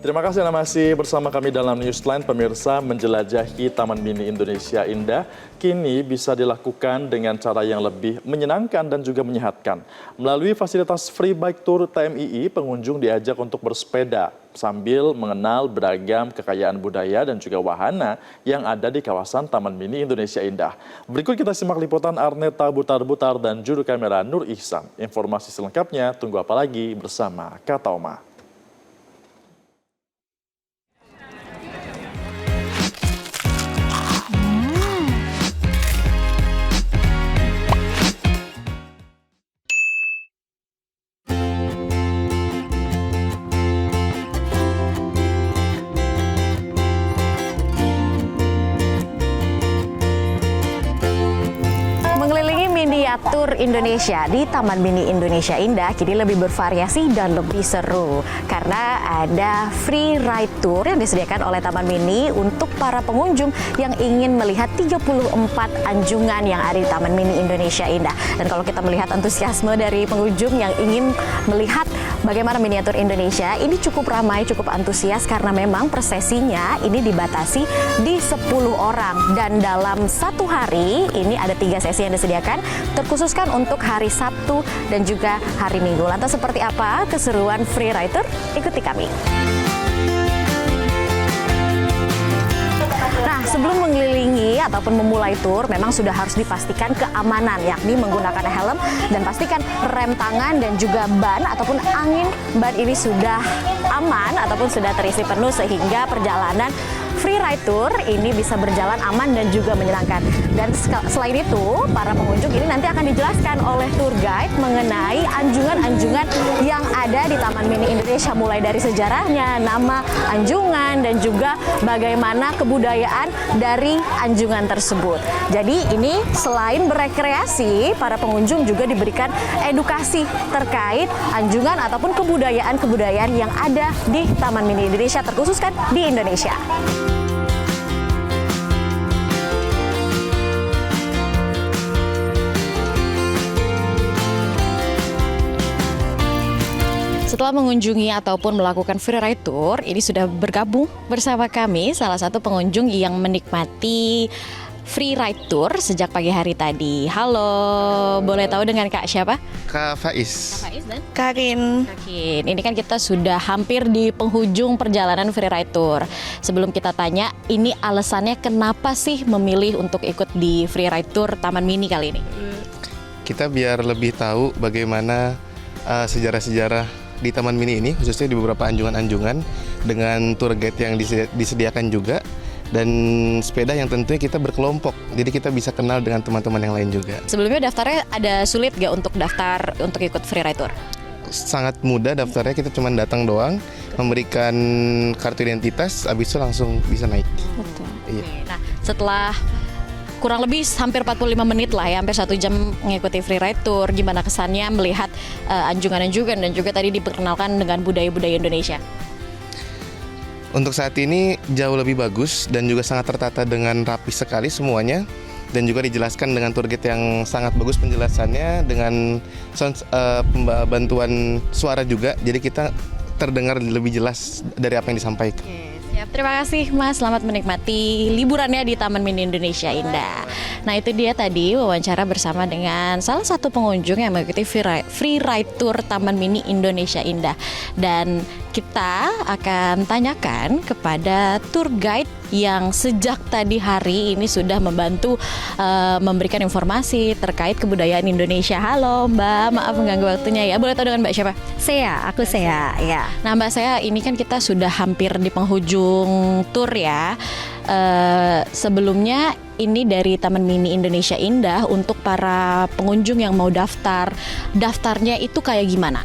Terima kasih Anda masih bersama kami dalam Newsline. Pemirsa, menjelajahi Taman Mini Indonesia Indah kini bisa dilakukan dengan cara yang lebih menyenangkan dan juga menyehatkan. Melalui fasilitas Free Bike Tour TMII, pengunjung diajak untuk bersepeda sambil mengenal beragam kekayaan budaya dan juga wahana yang ada di kawasan Taman Mini Indonesia Indah. Berikut kita simak liputan Arneta Butar-Butar dan juru kamera Nur Ihsan. Informasi selengkapnya tunggu apa lagi bersama Kataoma. Miniatur Indonesia di Taman Mini Indonesia Indah kini lebih bervariasi dan lebih seru karena ada free ride tour yang disediakan oleh Taman Mini untuk para pengunjung yang ingin melihat 34 anjungan yang ada di Taman Mini Indonesia Indah. Dan kalau kita melihat antusiasme dari pengunjung yang ingin melihat bagaimana miniatur Indonesia, ini cukup ramai, cukup antusias karena memang prosesinya ini dibatasi di 10 orang dan dalam satu hari ini ada 3 sesi yang disediakan terkhususkan untuk hari Sabtu dan juga hari Minggu. Lantas seperti apa keseruan free ride tour? Ikuti kami. Nah, sebelum mengelilingi ataupun memulai tur, memang sudah harus dipastikan keamanan, yakni menggunakan helm dan pastikan rem tangan dan juga ban ataupun angin ban ini sudah aman ataupun sudah terisi penuh sehingga perjalanan free ride tour ini bisa berjalan aman dan juga menyenangkan. Dan selain itu, para pengunjung ini nanti akan dijelaskan oleh tour guide mengenai anjungan-anjungan yang ada di Taman Mini Indonesia, mulai dari sejarahnya, nama anjungan, dan juga bagaimana kebudayaan dari anjungan tersebut. Jadi ini selain berekreasi, para pengunjung juga diberikan edukasi terkait anjungan ataupun kebudayaan-kebudayaan yang ada di Taman Mini Indonesia, terkhususkan di Indonesia. Setelah mengunjungi ataupun melakukan free ride tour, ini sudah bergabung bersama kami salah satu pengunjung yang menikmati free ride tour sejak pagi hari tadi. Halo, boleh tahu dengan Kak siapa? Kak Faiz. Kak Faiz dan? Karin. Karin. Ini kan kita sudah hampir di penghujung perjalanan free ride tour. Sebelum kita tanya, ini alasannya kenapa sih memilih untuk ikut di free ride tour Taman Mini kali ini? Kita biar lebih tahu bagaimana sejarah-sejarah di Taman Mini ini, khususnya di beberapa anjungan-anjungan dengan tour guide yang disediakan juga, dan sepeda yang tentunya kita berkelompok, jadi kita bisa kenal dengan teman-teman yang lain juga. Sebelumnya daftarnya ada sulit gak untuk daftar untuk ikut free ride tour? Sangat mudah daftarnya, kita cuma datang doang, memberikan kartu identitas, habis itu langsung bisa naik. Betul. Iya. Nah, setelah kurang lebih hampir 45 menit lah ya, hampir 1 jam mengikuti free ride tour, gimana kesannya melihat anjungan-anjungan dan juga tadi diperkenalkan dengan budaya-budaya Indonesia? Untuk saat ini jauh lebih bagus dan juga sangat tertata dengan rapi sekali semuanya, dan juga dijelaskan dengan tour guide yang sangat bagus penjelasannya dengan bantuan suara juga, jadi kita terdengar lebih jelas dari apa yang disampaikan. Siap, terima kasih Mas, selamat menikmati liburannya di Taman Mini Indonesia Indah. Nah, itu dia tadi wawancara bersama dengan salah satu pengunjung yang mengikuti free ride tour Taman Mini Indonesia Indah. Dan kita akan tanyakan kepada tour guide yang sejak tadi hari ini sudah membantu memberikan informasi terkait kebudayaan Indonesia. Halo Mbak, maaf mengganggu waktunya ya. Boleh tahu dengan Mbak siapa? Aku Sea, ya. Nah Mbak Sea, ini kan kita sudah hampir di penghujung tour ya. Sebelumnya ini dari Taman Mini Indonesia Indah untuk para pengunjung yang mau daftarnya itu kayak gimana?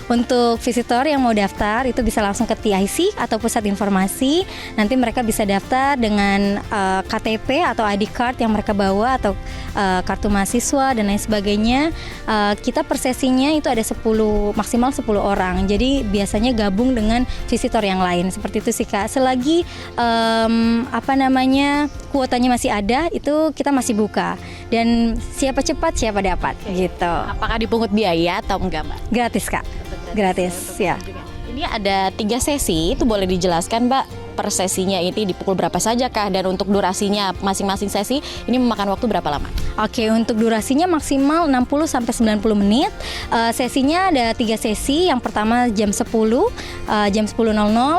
Untuk visitor yang mau daftar itu bisa langsung ke TIC atau pusat informasi. Nanti mereka bisa daftar dengan KTP atau ID card yang mereka bawa atau kartu mahasiswa dan lain sebagainya. Kita per sesinya itu ada maksimal 10 orang. Jadi biasanya gabung dengan visitor yang lain. Seperti itu sih Kak. Selagi kuotanya masih ada, itu kita masih buka. Dan siapa cepat siapa dapat gitu. Apakah dipungut biaya atau enggak Mbak? Gratis Kak. gratis ya. Ini ada 3 sesi, itu boleh dijelaskan Mbak per sesinya ini di pukul berapa saja kah? Dan untuk durasinya masing-masing sesi ini memakan waktu berapa lama? Oke, untuk durasinya maksimal 60-90 menit. Sesinya ada 3 sesi, yang pertama jam 10, jam 10.00,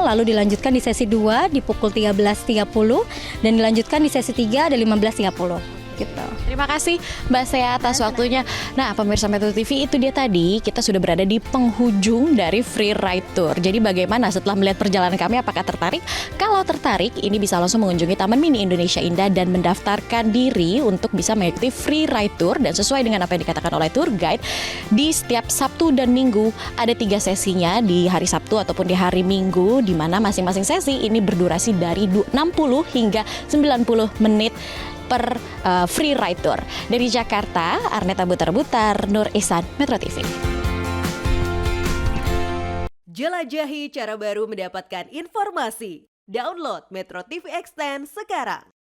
lalu dilanjutkan di sesi 2 di pukul 13.30, dan dilanjutkan di sesi 3 ada 15.30. Gitu. Terima kasih Mbak Sea atas waktunya. Nah, pemirsa Metro TV, itu dia tadi kita sudah berada di penghujung dari Free Ride Tour. Jadi bagaimana setelah melihat perjalanan kami, apakah tertarik? Kalau tertarik, ini bisa langsung mengunjungi Taman Mini Indonesia Indah dan mendaftarkan diri untuk bisa mengikuti Free Ride Tour. Dan sesuai dengan apa yang dikatakan oleh tour guide, di setiap Sabtu dan Minggu ada 3 sesinya di hari Sabtu ataupun di hari Minggu, di mana masing-masing sesi ini berdurasi dari 60 hingga 90 menit per Free Ride Tour. Dari Jakarta, Arneta Butar-Butar, Nur Ihsan, Metro TV. Jelajahi cara baru mendapatkan informasi. Download Metro TV Extend sekarang.